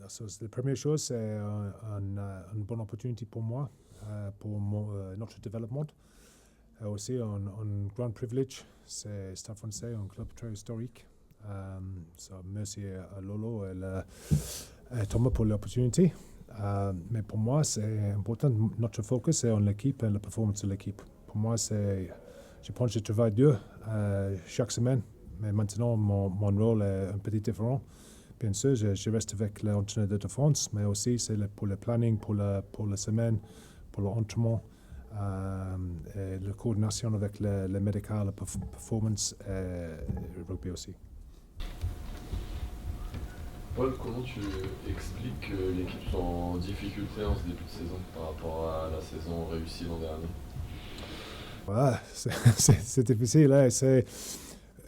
La première chose, c'est une bonne opportunité pour moi, pour notre développement. Aussi, un grand privilège, c'est Stade Français, un club très historique. Merci à Lolo et Thomas pour l'opportunité. Mais pour moi, c'est important, notre focus c'est en l'équipe et la performance de l'équipe. Pour moi, je pense que je travaille dur chaque semaine, mais maintenant, mon rôle est un peu différent. Bien sûr, je reste avec l'entraîneur de défense, mais aussi c'est pour le planning, pour la semaine, pour l'entraînement, et la coordination avec le médical, la performance et le rugby aussi. Paul, comment tu expliques que l'équipe soit en difficulté en ce début de saison par rapport à la saison réussie l'an dernier? Ouais, c'est difficile. Hein?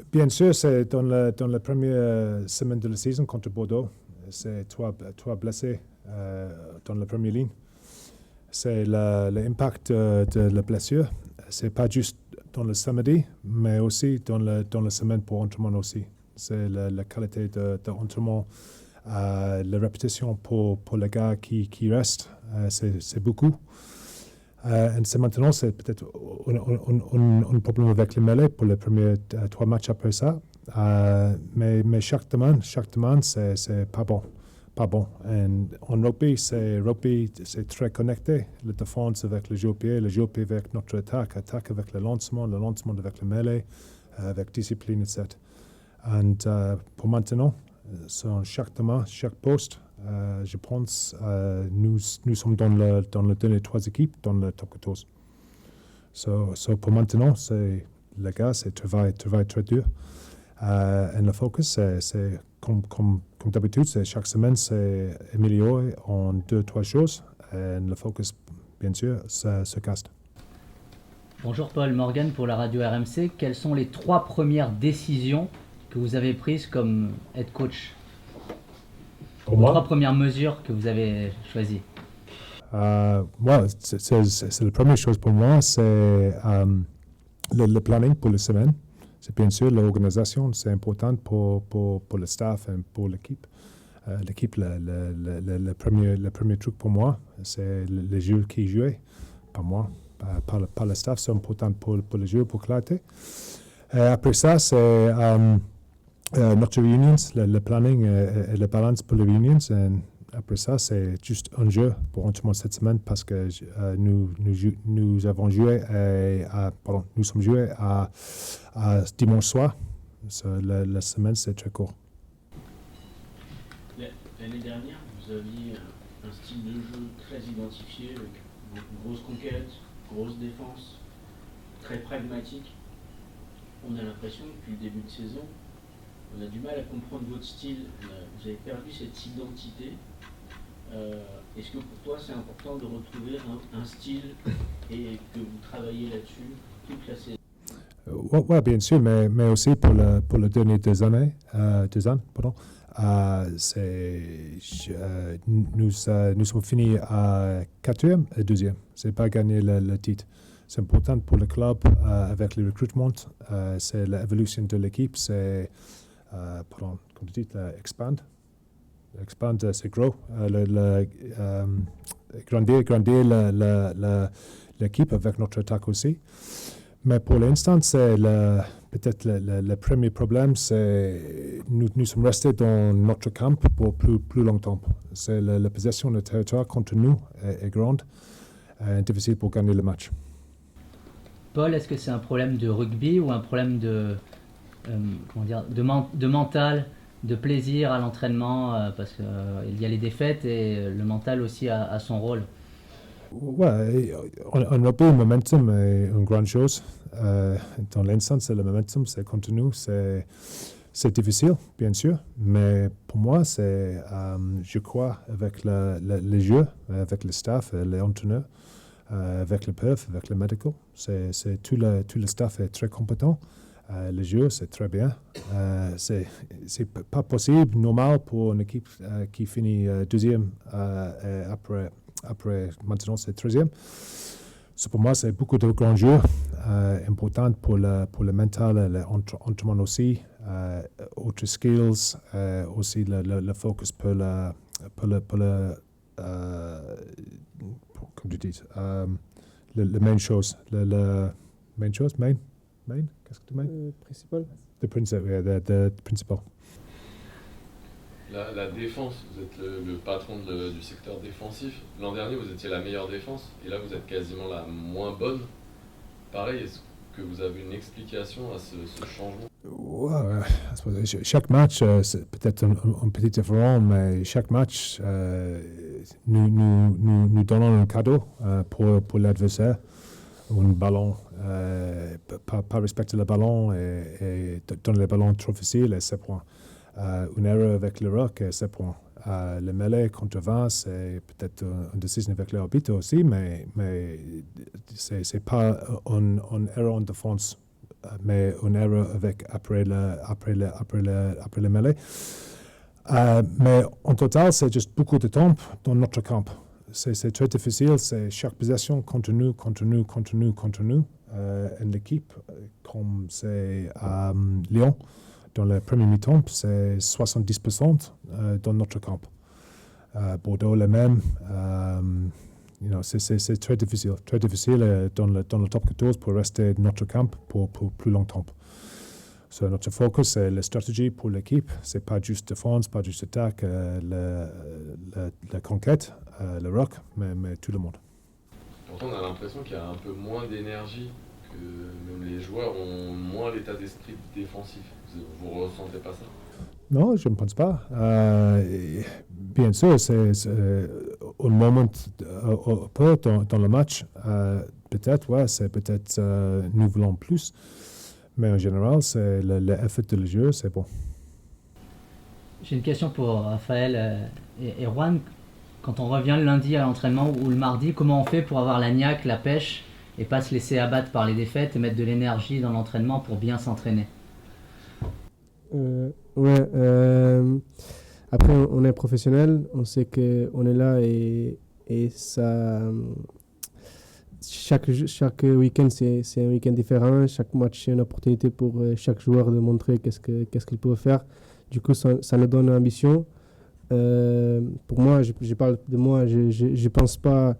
Bien sûr, c'est dans la première semaine de la saison contre Bordeaux. C'est trois blessés dans la première ligne. C'est l'impact de la blessure. C'est pas juste dans le samedi, mais aussi dans la semaine pour entraînement aussi. C'est la qualité de l'entraînement, la répétition pour les gars qui restent. C'est beaucoup. C'est maintenant, c'est peut-être un problème avec les mêlées pour les premiers 3 matchs après ça. Mais chaque demande, c'est pas bon. En rugby, c'est très connecté. La défense avec le jeu au pied avec notre attaque avec le lancement avec le mêlée, avec discipline, etc. Pour maintenant, sur chaque demande, chaque poste, je pense nous sommes dans le dernier 3 équipes dans le top 14. Pour maintenant, les gars, c'est travail très dur. Et le focus, c'est comme d'habitude, c'est chaque semaine, c'est améliorer en 2-3 choses. Et le focus, bien sûr, se casse. Bonjour Paul, Morgan pour la radio RMC. Quelles sont les 3 premières décisions que vous avez prises comme head coach? Pour moi, 3 premières mesures que vous avez choisies. Moi, c'est la première chose pour moi, c'est le planning pour la semaine. C'est bien sûr l'organisation, c'est important pour le staff et pour l'équipe. L'équipe, le premier truc pour moi, c'est les joueurs qui jouent, pas moi, pas le staff, c'est important pour les joueurs, pour clarté. Après ça, c'est notre réunion, le planning et la balance pour les réunions. Après ça, c'est juste un jeu pour entraînement cette semaine parce que nous avons joué nous sommes joués à dimanche soir. La semaine, c'est très court. L'année dernière, vous aviez un style de jeu très identifié, avec grosse conquête, grosse défense, très pragmatique. On a l'impression que depuis le début de saison, on a du mal à comprendre votre style. Vous avez perdu cette identité. Est-ce que pour toi c'est important de retrouver un style et que vous travaillez là-dessus toute la saison? Ouais, bien sûr, mais aussi pour le dernier 2 ans, nous sommes finis à 4e et 2e. C'est pas gagner le titre. C'est important pour le club avec le recrutement. C'est l'évolution de l'équipe. C'est comme tu dis, expand, c'est grow. Grandir l'équipe avec notre attaque aussi. Mais pour l'instant, c'est peut-être le premier problème, c'est nous sommes restés dans notre camp pour plus longtemps. C'est la possession de territoire contre nous est grande et difficile pour gagner le match. Paul, est-ce que c'est un problème de rugby ou un problème de mental, de plaisir à l'entraînement, parce qu'il y a les défaites et le mental aussi a son rôle? Ouais, en rugby, le momentum est une grande chose. Dans l'instant, c'est le momentum, c'est continu, c'est difficile, bien sûr, mais pour moi, je crois avec les jeux, avec le staff, les entraîneurs, avec le PEF, avec le medical, tout le staff est très compétent. Le jeu, c'est très bien. C'est pas possible, normal pour une équipe qui finit 2e après maintenant c'est 13e. Pour moi, c'est beaucoup de grands jeux importants pour le mental et l'entraînement aussi. autres skills, aussi le focus pour le comme tu dis, le main chose, le main chose, qu'est-ce que tu main? Principal. The principal. La défense, vous êtes le patron du secteur défensif. L'an dernier, vous étiez la meilleure défense, et là, vous êtes quasiment la moins bonne. Pareil, est-ce que vous avez une explication à ce changement? Ouais, chaque match, c'est peut-être un petit différent, mais chaque match, nous donnons un cadeau pour l'adversaire. Un ballon, pas respecter le ballon et donner le ballon trop facile, et c'est point. Une erreur avec le rock, c'est point. Le mêlée contre 20, c'est peut-être une décision avec l'arbitre aussi, mais c'est pas une erreur en défense, mais une erreur après le mêlée. Mais en total, c'est juste beaucoup de temps dans notre camp. C'est très difficile, c'est chaque possession continue. En l'équipe, comme c'est à Lyon, dans le premier mi-temps, c'est 70% dans notre camp. Bordeaux, le même. C'est très difficile dans le top 14 pour rester dans notre camp pour plus longtemps. So, notre focus, c'est la stratégie pour l'équipe. C'est pas juste défense, pas juste attaque, la conquête, le rock, mais tout le monde. Pourtant, on a l'impression qu'il y a un peu moins d'énergie, que même les joueurs ont moins l'état d'esprit défensif. Vous ressentez pas ça? Non, je ne pense pas. Bien sûr, c'est un moment peu dans le match. Peut-être, ouais, c'est peut-être nous voulons plus. Mais en général, c'est l'effet de le jeu, c'est bon. J'ai une question pour Raphaël et Juan. Quand on revient le lundi à l'entraînement ou le mardi, comment on fait pour avoir la niaque, la pêche et pas se laisser abattre par les défaites et mettre de l'énergie dans l'entraînement pour bien s'entraîner? Après, on est professionnel, on sait qu'on est là et ça. Chaque week-end, c'est un week-end différent. Chaque match, c'est une opportunité pour chaque joueur de montrer qu'est-ce qu'il peut faire. Du coup, ça nous donne l'ambition. Pour moi, je parle de moi, je pense pas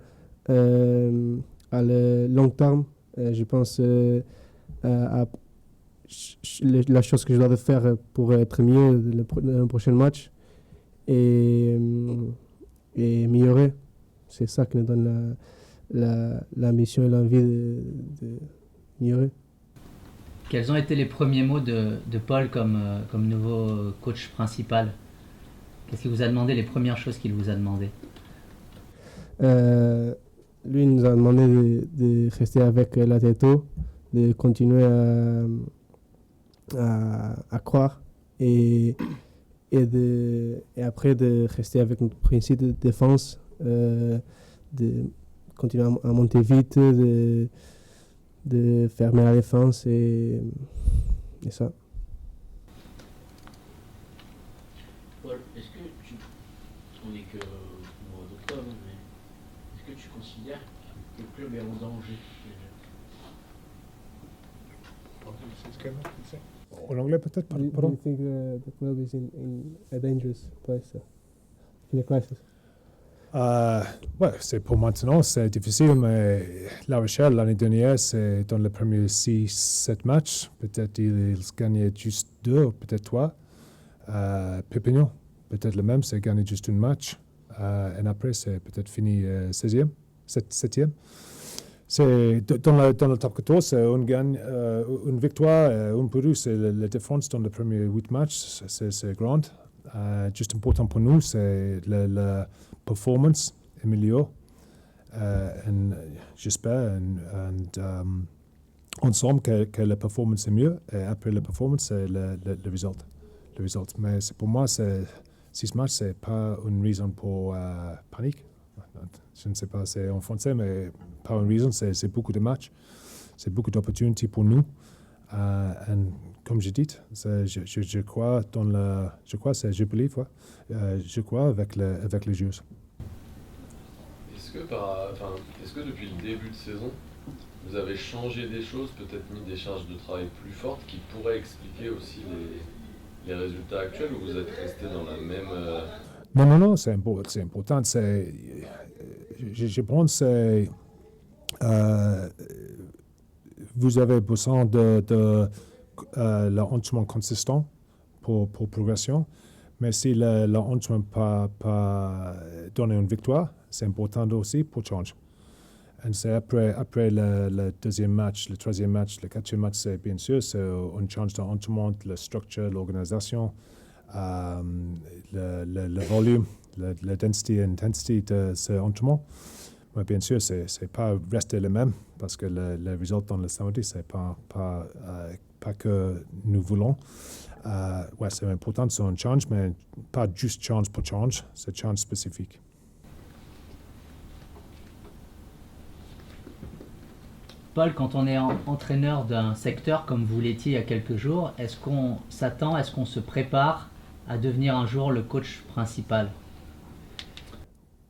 à le long terme. Je pense à la chose que je dois faire pour être mieux le prochain match et améliorer. C'est ça qui nous donne l'ambition et l'envie de améliorer. Quels ont été les premiers mots de Paul comme nouveau coach principal? Qu'est-ce qu'il vous a demandé, les premières choses qu'il vous a demandé? Lui, il nous a demandé de rester avec la tête haute, de continuer à croire et après de rester avec notre principe de défense, de continuer à monter vite, de fermer la défense et ça. Paul, est-ce que on n'est que au mois d'octobre, mais est-ce que tu considères que le club est en danger déjà? En anglais peut-être, Do you think the club is in a dangerous place, in a crisis? Ouais, c'est pour maintenant, c'est difficile, mais La Rochelle, l'année dernière, c'est dans les premiers 6-7 matchs. Peut-être ils gagnaient juste 2, ou peut-être 3. Perpignan, peut-être le même, c'est gagné juste un match. Et après, c'est peut-être fini 16e, 7e. C'est dans le top 14, on gagne une victoire, un perdu, c'est la différence dans les premiers 8 matchs, c'est grand. Juste important pour nous, c'est la performance améliorée. J'espère ensemble que la performance est mieux et après la performance, c'est le résultat. Mais pour moi, 6 matchs, ce n'est pas une raison pour panique. Je ne sais pas, c'est en français, mais pas une raison, c'est beaucoup de matchs, c'est beaucoup d'opportunités pour nous. Comme je dis, je crois je crois avec les jeux. Est-ce que depuis le début de saison, vous avez changé des choses, peut-être mis des charges de travail plus fortes qui pourraient expliquer aussi les résultats actuels ou vous êtes resté dans la même... Non, c'est important. Je pense que vous avez besoin de l'entraînement consistant pour progression. Mais si l'entraînement pas donne une victoire, c'est important aussi pour changer. Et c'est après le deuxième match, le troisième match, le quatrième match, c'est bien sûr, c'est un change d'entraînement, la structure, l'organisation, le volume, la densité et l'intensité de ce entraînement. Mais bien sûr, c'est pas rester le même parce que le résultat dans le samedi, c'est pas que nous voulons. Ouais, c'est important, c'est un change, mais pas juste change pour change, c'est change spécifique. Paul, quand on est entraîneur d'un secteur comme vous l'étiez il y a quelques jours, est-ce qu'on s'attend, est-ce qu'on se prépare à devenir un jour le coach principal?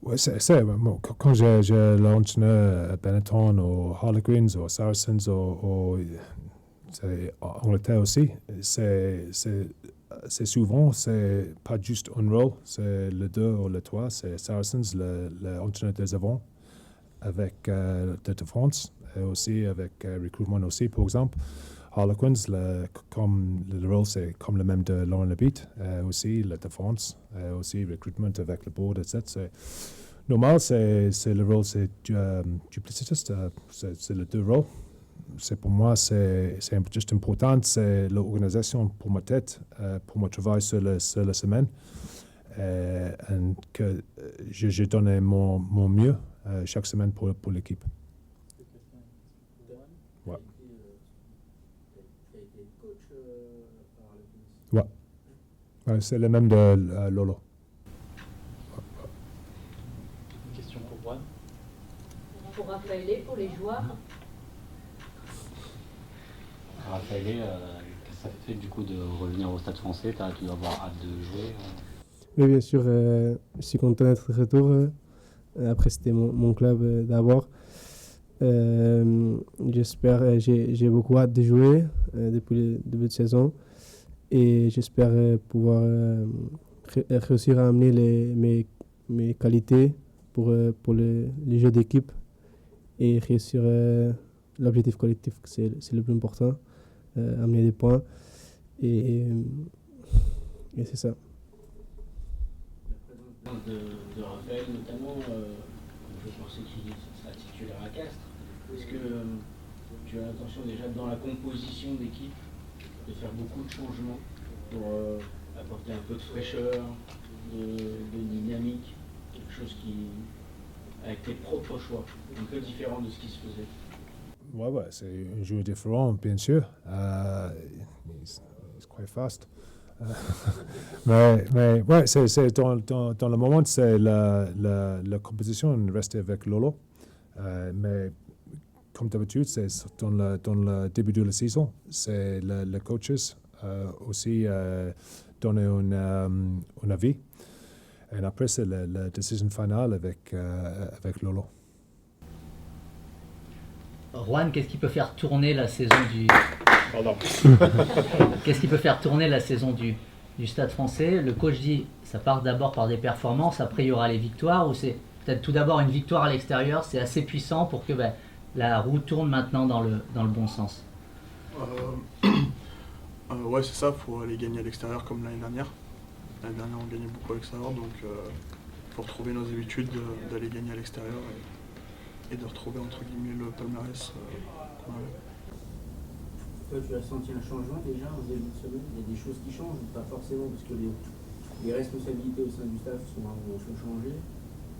Ouais, moi, quand j'ai l'entraîneur à Benetton, aux Harlequins, aux Saracens, aux Angleterre aussi, c'est souvent, c'est pas juste un rôle, c'est le 2 ou le 3, c'est Saracens, l'entraîneur des avants, avec de défense, et aussi avec recrutement aussi, par exemple. Harlequins, comme le rôle, c'est comme le même de Laurent Lebitte, aussi la défense, aussi recrutement avec le board, etc. Normal, c'est le rôle, c'est duplicitiste, c'est le 2 rôles. C'est pour moi, c'est juste important, c'est l'organisation pour ma tête, pour mon travail sur la semaine, et que je donne mon mieux chaque semaine pour l'équipe. Ouais. Ouais, c'est le même de Lolo. Une question pour Juan. Pour Raphaël, pour les joueurs. Raphaël, qu'est-ce que ça fait du coup de revenir au Stade Français? Tu dois avoir hâte de jouer Oui, bien sûr, je suis content d'être de retour. Après, c'était mon club d'abord. J'espère, j'ai beaucoup hâte de jouer depuis le début de saison et j'espère pouvoir réussir à amener mes qualités pour les jeux d'équipe et réussir l'objectif collectif, c'est le plus important, amener des points et c'est ça. La présence de Raphaël notamment, je pensais qu'il sera titulaire à Castres. Est-ce que tu as l'intention déjà dans la composition d'équipe de faire beaucoup de changements pour apporter un peu de fraîcheur, de dynamique, quelque chose qui, avec tes propres choix, un peu différent de ce qui se faisait? Ouais, c'est un jeu différent, bien sûr. He's quite fast. mais ouais, c'est dans le moment, c'est la composition restée avec Lolo. Mais comme d'habitude, c'est dans le début de la saison, c'est le coaches aussi donner un avis. Et après, c'est la décision finale avec Lolo. Juan, qu'est-ce qui peut faire tourner la saison Qu'est-ce qui peut faire tourner la saison du Stade Français? Le coach dit ça part d'abord par des performances, après il y aura les victoires, ou c'est peut-être tout d'abord une victoire à l'extérieur, c'est assez puissant pour que la roue tourne maintenant dans le bon sens? Ouais, c'est ça, il faut aller gagner à l'extérieur comme l'année dernière. L'année dernière, on gagnait beaucoup à l'extérieur, donc il faut retrouver nos habitudes d'aller gagner à l'extérieur et de retrouver entre guillemets le palmarès qu'on avait. Toi, tu as senti un changement déjà en début de semaine? Il y a des choses qui changent, pas forcément parce que les responsabilités au sein du staff ont changé.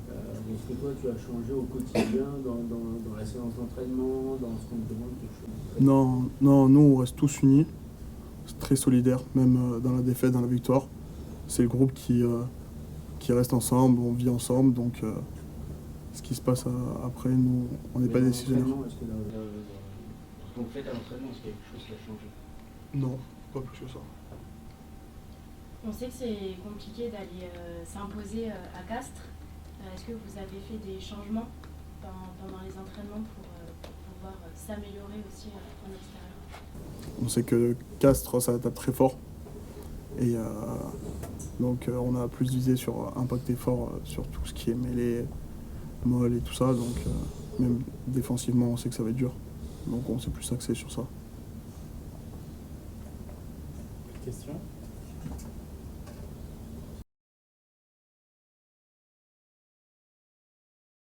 Est-ce que toi, tu as changé au quotidien dans la séance d'entraînement, dans ce qu'on te demande, quelque chose? Non, nous on reste tous unis, c'est très solidaire, même dans la défaite, dans la victoire. C'est le groupe qui reste ensemble, on vit ensemble, donc ce qui se passe après, nous, on n'est pas décisionnaires. Est-ce que ce qu'on fait à l'entraînement, est-ce qu'il y a quelque chose qui a changé? Non, pas plus que ça. On sait que c'est compliqué d'aller s'imposer à Castres. Est-ce que vous avez fait des changements pendant les entraînements pour pouvoir s'améliorer aussi en extérieur? On sait que Castres, ça tape très fort. Et donc on a plus visé sur impacter fort sur tout ce qui est mêlée, molle et tout ça. Donc même défensivement, on sait que ça va être dur. Donc on s'est plus axé sur ça. Question ?